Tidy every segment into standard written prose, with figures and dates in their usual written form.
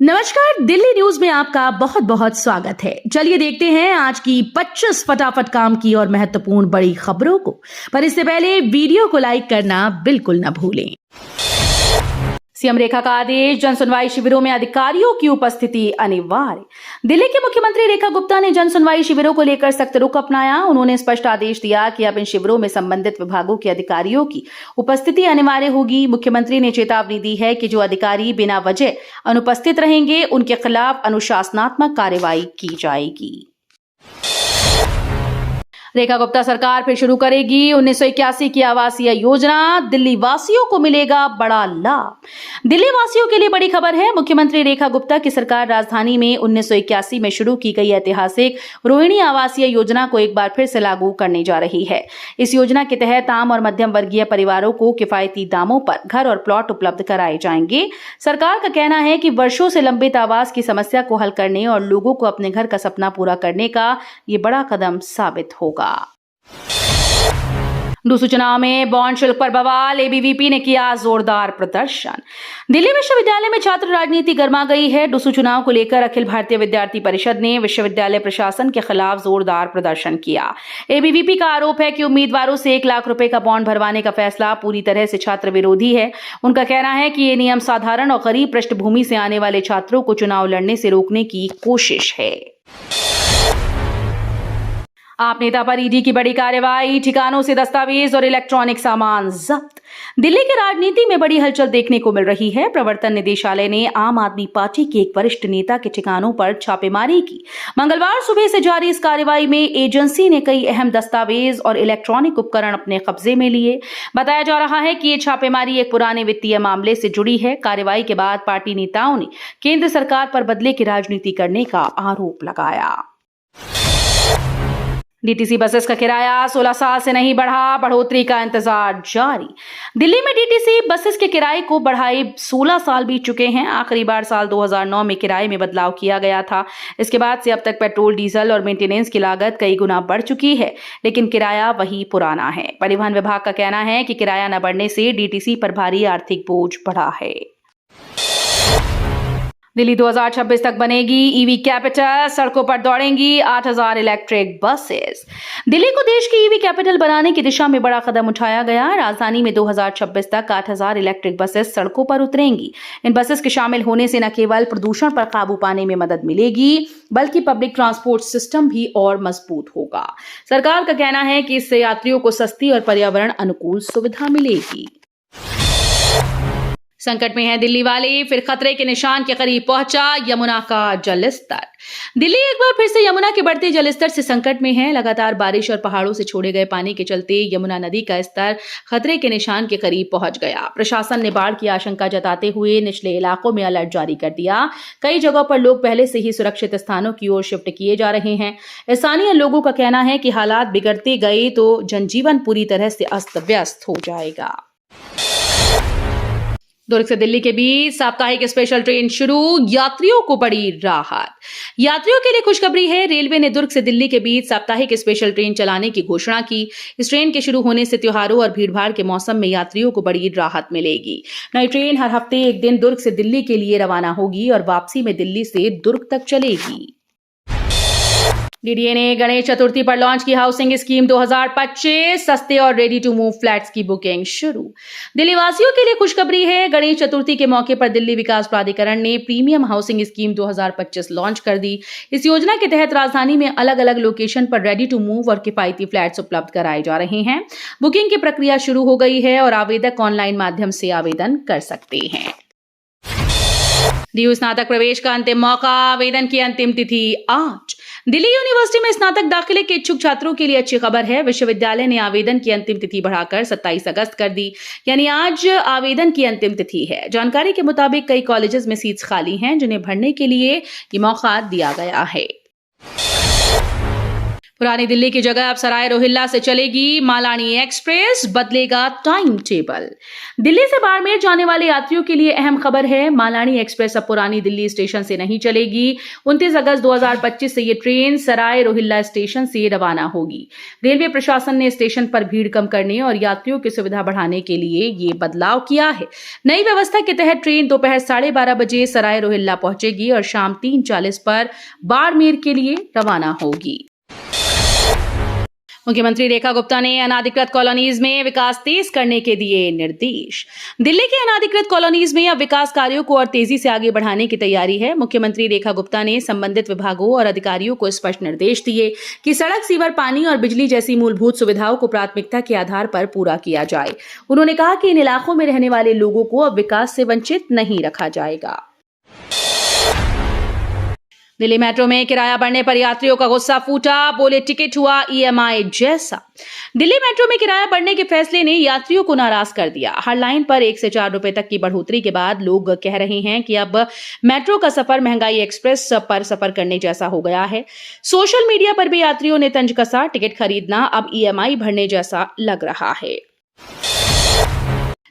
नमस्कार, दिल्ली न्यूज में आपका बहुत बहुत स्वागत है। चलिए देखते हैं आज की 25 फटाफट काम की और महत्वपूर्ण बड़ी खबरों को। पर इससे पहले वीडियो को लाइक करना बिल्कुल न भूलें। सीएम रेखा का आदेश, जन सुनवाई शिविरों में अधिकारियों की उपस्थिति अनिवार्य। दिल्ली की मुख्यमंत्री रेखा गुप्ता ने जन सुनवाई शिविरों को लेकर सख्त रुख अपनाया। उन्होंने स्पष्ट आदेश दिया कि अब इन शिविरों में संबंधित विभागों के अधिकारियों की उपस्थिति अनिवार्य होगी। मुख्यमंत्री ने चेतावनी दी है कि जो अधिकारी बिना वजह अनुपस्थित रहेंगे, उनके खिलाफ अनुशासनात्मक कार्रवाई की जाएगी। रेखा गुप्ता सरकार फिर शुरू करेगी 1981 की आवासीय योजना, दिल्ली वासियों को मिलेगा बड़ा लाभ। दिल्ली वासियों के लिए बड़ी खबर है। मुख्यमंत्री रेखा गुप्ता की सरकार राजधानी में 1981 में शुरू की गई ऐतिहासिक रोहिणी आवासीय योजना को एक बार फिर से लागू करने जा रही है। इस योजना के तहत आम और मध्यम वर्गीय परिवारों को किफायती दामों पर घर और प्लॉट उपलब्ध कराए जाएंगे। सरकार का कहना है कि वर्षों से लंबित आवास की समस्या को हल करने और लोगों को अपने घर का सपना पूरा करने का ये बड़ा कदम साबित होगा। दूसरे चुनाव में बॉन्ड शुल्क पर बवाल, एबीवीपी ने किया जोरदार प्रदर्शन। दिल्ली विश्वविद्यालय में छात्र राजनीति गर्मा गई है। डूसू चुनाव को लेकर अखिल भारतीय विद्यार्थी परिषद ने विश्वविद्यालय प्रशासन के खिलाफ जोरदार प्रदर्शन किया। एबीवीपी का आरोप है कि उम्मीदवारों से 1 लाख रुपए का बॉन्ड भरवाने का फैसला पूरी तरह से छात्र विरोधी है। उनका कहना है कि ये नियम साधारण और गरीब पृष्ठभूमि से आने वाले छात्रों को चुनाव लड़ने से रोकने की कोशिश है। आप नेता पर ईडी की बड़ी कार्रवाई, ठिकानों से दस्तावेज और इलेक्ट्रॉनिक सामान जब्त। दिल्ली की राजनीति में बड़ी हलचल देखने को मिल रही है। प्रवर्तन निदेशालय ने आम आदमी पार्टी के एक वरिष्ठ नेता के ठिकानों पर छापेमारी की। मंगलवार सुबह से जारी इस कार्रवाई में एजेंसी ने कई अहम दस्तावेज और इलेक्ट्रॉनिक उपकरण अपने कब्जे में लिए। बताया जा रहा है कि ये छापेमारी एक पुराने वित्तीय मामले से जुड़ी है। कार्रवाई के बाद पार्टी नेताओं ने केंद्र सरकार पर बदले की राजनीति करने का आरोप लगाया। डीटीसी बसेस का किराया 16 साल से नहीं बढ़ा, बढ़ोतरी का इंतजार जारी। दिल्ली में डीटीसी बसेस के किराए को बढ़ाए 16 साल बीत चुके हैं। आखिरी बार साल 2009 में किराए में बदलाव किया गया था। इसके बाद से अब तक पेट्रोल, डीजल और मेंटेनेंस की लागत कई गुना बढ़ चुकी है, लेकिन किराया वही पुराना है। परिवहन विभाग का कहना है कि किराया न बढ़ने से डीटीसी पर भारी आर्थिक बोझ बढ़ा है। दिल्ली 2026 तक बनेगी ईवी कैपिटल, सड़कों पर दौड़ेंगी 8000 इलेक्ट्रिक बसेस। दिल्ली को देश की ईवी कैपिटल बनाने की दिशा में बड़ा कदम उठाया गया। राजधानी में 2026 तक 8000 इलेक्ट्रिक बसेस सड़कों पर उतरेंगी। इन बसेस के शामिल होने से न केवल प्रदूषण पर काबू पाने में मदद मिलेगी, बल्कि पब्लिक ट्रांसपोर्ट सिस्टम भी और मजबूत होगा। सरकार का कहना है कि इससे यात्रियों को सस्ती और पर्यावरण अनुकूल सुविधा मिलेगी। संकट में है दिल्ली वाले, फिर खतरे के निशान के करीब पहुंचा यमुना का जलस्तर। दिल्ली एक बार फिर से यमुना के बढ़ते जलस्तर से संकट में है। लगातार बारिश और पहाड़ों से छोड़े गए पानी के चलते यमुना नदी का स्तर खतरे के निशान के करीब पहुंच गया। प्रशासन ने बाढ़ की आशंका जताते हुए निचले इलाकों में अलर्ट जारी कर दिया। कई जगहों पर लोग पहले से ही सुरक्षित स्थानों की ओर शिफ्ट किए जा रहे हैं। स्थानीय लोगों का कहना है कि हालात बिगड़ते गए तो जनजीवन पूरी तरह से अस्त व्यस्त हो जाएगा। दुर्ग से दिल्ली के बीच साप्ताहिक स्पेशल ट्रेन शुरू, यात्रियों को बड़ी राहत। यात्रियों के लिए खुशखबरी है। रेलवे ने दुर्ग से दिल्ली के बीच साप्ताहिक स्पेशल ट्रेन चलाने की घोषणा की। इस ट्रेन के शुरू होने से त्योहारों और भीड़भाड़ के मौसम में यात्रियों को बड़ी राहत मिलेगी। नई ट्रेन हर हफ्ते एक दिन दुर्ग से दिल्ली के लिए रवाना होगी और वापसी में दिल्ली से दुर्ग तक चलेगी। डीडीए ने गणेश चतुर्थी पर लॉन्च की हाउसिंग स्कीम 2025, सस्ते और रेडी टू मूव फ्लैट्स की बुकिंग शुरू। दिल्ली वासियों के लिए खुशखबरी है। गणेश चतुर्थी के मौके पर दिल्ली विकास प्राधिकरण ने प्रीमियम हाउसिंग स्कीम 2025 लॉन्च कर दी। इस योजना के तहत राजधानी में अलग अलग लोकेशन पर रेडी टू मूव और किफायती फ्लैट्स उपलब्ध कराए जा रहे हैं। बुकिंग की प्रक्रिया शुरू हो गई है और आवेदक ऑनलाइन माध्यम से आवेदन कर सकते हैं। डीयू स्नातक प्रवेश का अंतिम मौका, आवेदन की अंतिम तिथि आज। दिल्ली यूनिवर्सिटी में स्नातक दाखिले के इच्छुक छात्रों के लिए अच्छी खबर है। विश्वविद्यालय ने आवेदन की अंतिम तिथि बढ़ाकर 27 अगस्त कर दी, यानी आज आवेदन की अंतिम तिथि है। जानकारी के मुताबिक कई कॉलेजेस में सीट्स खाली हैं, जिन्हें भरने के लिए ये मौका दिया गया है। पुरानी दिल्ली की जगह अब सराय रोहिल्ला से चलेगी मालानी एक्सप्रेस, बदलेगा टाइम टेबल। दिल्ली से बाड़मेर जाने वाले यात्रियों के लिए अहम खबर है। मालानी एक्सप्रेस अब पुरानी दिल्ली स्टेशन से नहीं चलेगी। 29 अगस्त 2025 से ये ट्रेन सराय रोहिल्ला स्टेशन से रवाना होगी। रेलवे प्रशासन ने स्टेशन पर भीड़ कम करने और यात्रियों की सुविधा बढ़ाने के लिए ये बदलाव किया है। नई व्यवस्था के तहत ट्रेन दोपहर 12:30 बजे सराय रोहिल्ला पहुंचेगी और शाम 3:40 पर बाड़मेर के लिए रवाना होगी। मुख्यमंत्री रेखा गुप्ता ने अनाधिकृत कॉलोनीज में विकास तेज करने के दिए निर्देश। दिल्ली के अनाधिकृत कॉलोनीज में अब विकास कार्यों को और तेजी से आगे बढ़ाने की तैयारी है। मुख्यमंत्री रेखा गुप्ता ने संबंधित विभागों और अधिकारियों को स्पष्ट निर्देश दिए कि सड़क, सीवर, पानी और बिजली जैसी मूलभूत सुविधाओं को प्राथमिकता के आधार पर पूरा किया जाए। उन्होंने कहा कि इन इलाकों में रहने वाले लोगों को अब विकास से वंचित नहीं रखा जाएगा। दिल्ली मेट्रो में किराया बढ़ने पर यात्रियों का गुस्सा फूटा, बोले टिकट हुआ ईएमआई जैसा। दिल्ली मेट्रो में किराया बढ़ने के फैसले ने यात्रियों को नाराज कर दिया। हर लाइन पर 1 से 4 रुपए तक की बढ़ोतरी के बाद लोग कह रहे हैं कि अब मेट्रो का सफर महंगाई एक्सप्रेस पर सफर करने जैसा हो गया है। सोशल मीडिया पर भी यात्रियों ने तंज कसा, टिकट खरीदना अब ईएमआई भरने जैसा लग रहा है।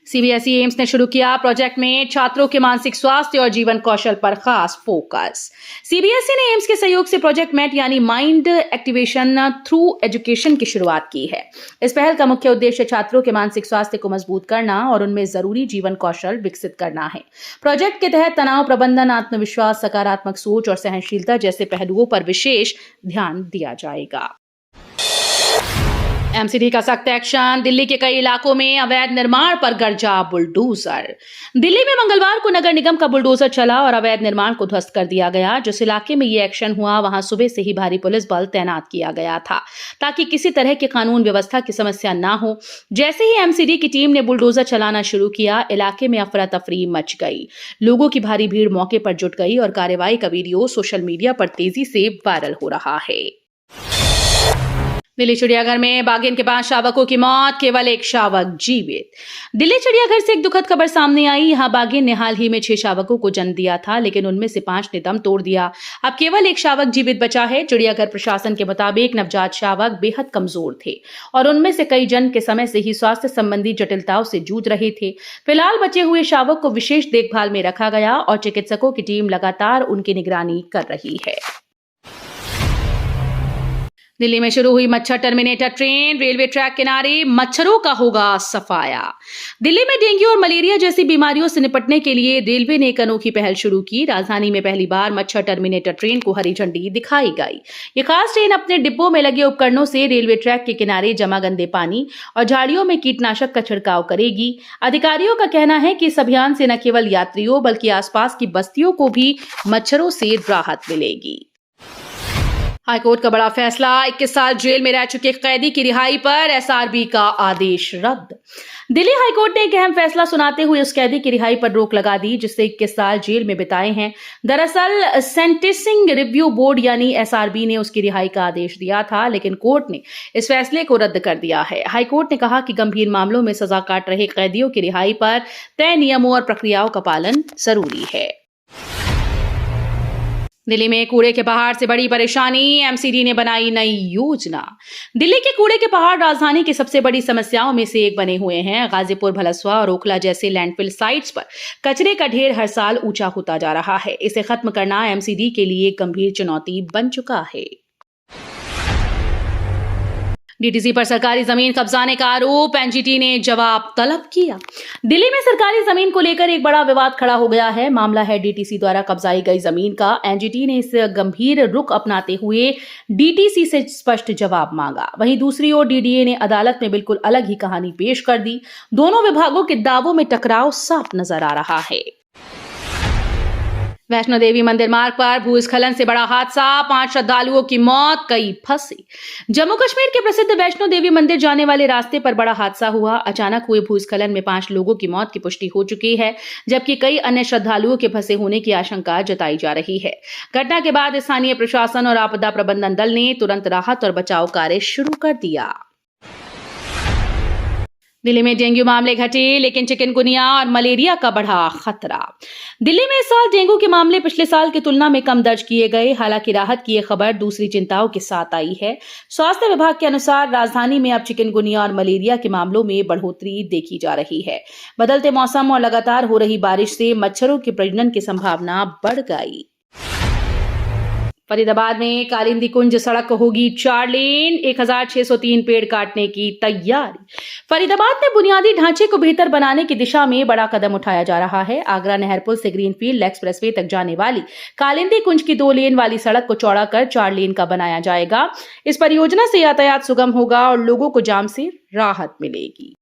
सीबीएसई एम्स ने शुरू किया प्रोजेक्ट में छात्रों के मानसिक स्वास्थ्य और जीवन कौशल पर खास फोकस। सीबीएसई ने एम्स के सहयोग से प्रोजेक्ट मैट यानी माइंड एक्टिवेशन थ्रू एजुकेशन की शुरुआत की है। इस पहल का मुख्य उद्देश्य छात्रों के मानसिक स्वास्थ्य को मजबूत करना और उनमें जरूरी जीवन कौशल विकसित करना है। प्रोजेक्ट के तहत तनाव प्रबंधन, आत्मविश्वास, सकारात्मक सोच और सहनशीलता जैसे पहलुओं पर विशेष ध्यान दिया जाएगा। एमसीडी का सख्त एक्शन, दिल्ली के कई इलाकों में अवैध निर्माण पर गरजा बुलडोजर। दिल्ली में मंगलवार को नगर निगम का बुलडोजर चला और अवैध निर्माण को ध्वस्त कर दिया गया। जिस इलाके में ये एक्शन हुआ वहां सुबह से ही भारी पुलिस बल तैनात किया गया था ताकि किसी तरह की कानून व्यवस्था की समस्या ना हो। जैसे ही एमसीडी की टीम ने बुलडोजर चलाना शुरू किया, इलाके में अफरा तफरी मच गई। लोगों की भारी भीड़ मौके पर जुट गई और कार्रवाई का वीडियो सोशल मीडिया पर तेजी से वायरल हो रहा है। दिल्ली चिड़ियाघर में बाघिन के 5 शावकों की मौत, केवल 1 शावक जीवित। दिल्ली चिड़ियाघर से एक दुखद खबर सामने आई। यहां बाघिन ने हाल ही में 6 शावकों को जन्म दिया था, लेकिन उनमें से 5 ने दम तोड़ दिया। अब केवल 1 शावक जीवित बचा है। चिड़ियाघर प्रशासन के मुताबिक नवजात शावक बेहद कमजोर थे और उनमें से कई जन्म के समय से ही स्वास्थ्य संबंधी जटिलताओं से जूझ रहे थे। फिलहाल बचे हुए शावक को विशेष देखभाल में रखा गया और चिकित्सकों की टीम लगातार उनकी निगरानी कर रही है। दिल्ली में शुरू हुई मच्छर टर्मिनेटर ट्रेन, रेलवे ट्रैक किनारे मच्छरों का होगा सफाया। दिल्ली में डेंगू और मलेरिया जैसी बीमारियों से निपटने के लिए रेलवे ने एक अनोखी पहल शुरू की। राजधानी में पहली बार मच्छर टर्मिनेटर ट्रेन को हरी झंडी दिखाई गई। ये खास ट्रेन अपने डिब्बों में लगे उपकरणों से रेलवे ट्रैक के किनारे जमा गंदे पानी और झाड़ियों में कीटनाशक का छिड़काव करेगी। अधिकारियों का कहना है कि इस अभियान से न केवल यात्रियों बल्कि आसपास की बस्तियों को भी मच्छरों से राहत मिलेगी। हाईकोर्ट का बड़ा फैसला, 21 साल जेल में रह चुके कैदी की रिहाई पर एसआरबी का आदेश रद्द। दिल्ली हाईकोर्ट ने एक अहम फैसला सुनाते हुए उस कैदी की रिहाई पर रोक लगा दी जिससे 21 साल जेल में बिताए हैं। दरअसल सेंटेंसिंग रिव्यू बोर्ड यानी एसआरबी ने उसकी रिहाई का आदेश दिया था, लेकिन कोर्ट ने इस फैसले को रद्द कर दिया है। हाईकोर्ट ने कहा कि गंभीर मामलों में सजा काट रहे कैदियों की रिहाई पर तय नियमों और प्रक्रियाओं का पालन जरूरी है। दिल्ली में कूड़े के पहाड़ से बड़ी परेशानी, एमसीडी ने बनाई नई योजना। दिल्ली के कूड़े के पहाड़ राजधानी की सबसे बड़ी समस्याओं में से एक बने हुए हैं। गाजीपुर, भलसवा और ओखला जैसे लैंडफिल साइट्स पर कचरे का ढेर हर साल ऊंचा होता जा रहा है। इसे खत्म करना एमसीडी के लिए एक गंभीर चुनौती बन चुका है। डीटीसी पर सरकारी जमीन कब्जाने का आरोप, एनजीटी ने जवाब तलब किया। दिल्ली में सरकारी जमीन को लेकर एक बड़ा विवाद खड़ा हो गया है। मामला है डीटीसी द्वारा कब्जाई गई जमीन का। एनजीटी ने इस गंभीर रुख अपनाते हुए डीटीसी से स्पष्ट जवाब मांगा। वहीं दूसरी ओर डीडीए ने अदालत में बिल्कुल अलग ही कहानी पेश कर दी। दोनों विभागों के दावों में टकराव साफ नजर आ रहा है। वैष्णो देवी मंदिर मार्ग पर भूस्खलन से बड़ा हादसा, 5 श्रद्धालुओं की मौत, कई फंसे। जम्मू कश्मीर के प्रसिद्ध वैष्णो देवी मंदिर जाने वाले रास्ते पर बड़ा हादसा हुआ। अचानक हुए भूस्खलन में 5 लोगों की मौत की पुष्टि हो चुकी है, जबकि कई अन्य श्रद्धालुओं के फंसे होने की आशंका जताई जा रही है। घटना के बाद स्थानीय प्रशासन और आपदा प्रबंधन दल ने तुरंत राहत और बचाव कार्य शुरू कर दिया। दिल्ली में डेंगू मामले घटे, लेकिन चिकनगुनिया और मलेरिया का बढ़ा खतरा। दिल्ली में इस साल डेंगू के मामले पिछले साल की तुलना में कम दर्ज किए गए। हालांकि राहत की यह खबर दूसरी चिंताओं के साथ आई है। स्वास्थ्य विभाग के अनुसार राजधानी में अब चिकनगुनिया और मलेरिया के मामलों में बढ़ोतरी देखी जा रही है। बदलते मौसम और लगातार हो रही बारिश से मच्छरों के प्रजनन की संभावना बढ़ गई। फरीदाबाद में कालिंदी कुंज सड़क होगी 4 लेन, 1603 पेड़ काटने की तैयारी। फरीदाबाद में बुनियादी ढांचे को बेहतर बनाने की दिशा में बड़ा कदम उठाया जा रहा है। आगरा नहरपुल से ग्रीनफील्ड एक्सप्रेसवे तक जाने वाली कालिंदी कुंज की 2 लेन वाली सड़क को चौड़ा कर 4 लेन का बनाया जाएगा। इस परियोजना से यातायात सुगम होगा और लोगों को जाम से राहत मिलेगी।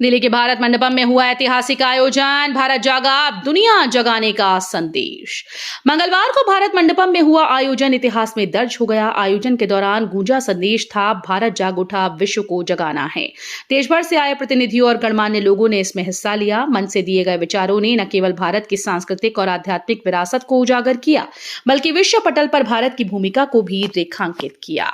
दिल्ली के भारत मंडपम में हुआ ऐतिहासिक आयोजन, भारत जागा अब दुनिया जगाने का संदेश। मंगलवार को भारत मंडपम में हुआ आयोजन इतिहास में दर्ज हो गया। आयोजन के दौरान गूंजा संदेश था, भारत जाग उठा, अब विश्व को जगाना है। देश भर से आए प्रतिनिधियों और गणमान्य लोगों ने इसमें हिस्सा लिया। मन से दिए गए विचारों ने न केवल भारत की सांस्कृतिक और आध्यात्मिक विरासत को उजागर किया, बल्कि विश्व पटल पर भारत की भूमिका को भी रेखांकित किया।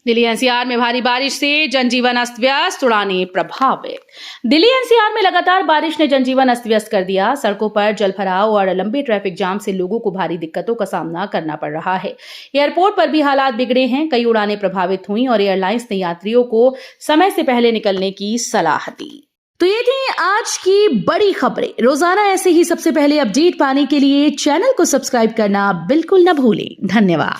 दिल्ली एनसीआर में भारी बारिश से जनजीवन अस्त व्यस्त, उड़ानें प्रभावित। दिल्ली एनसीआर में लगातार बारिश ने जनजीवन अस्त व्यस्त कर दिया। सड़कों पर जलभराव और लंबे ट्रैफिक जाम से लोगों को भारी दिक्कतों का सामना करना पड़ रहा है। एयरपोर्ट पर भी हालात बिगड़े हैं। कई उड़ानें प्रभावित हुई और एयरलाइंस ने यात्रियों को समय से पहले निकलने की सलाह दी। तो ये थी आज की बड़ी खबरें। रोजाना ऐसे ही सबसे पहले अपडेट पाने के लिए चैनल को सब्सक्राइब करना बिल्कुल न भूलें। धन्यवाद।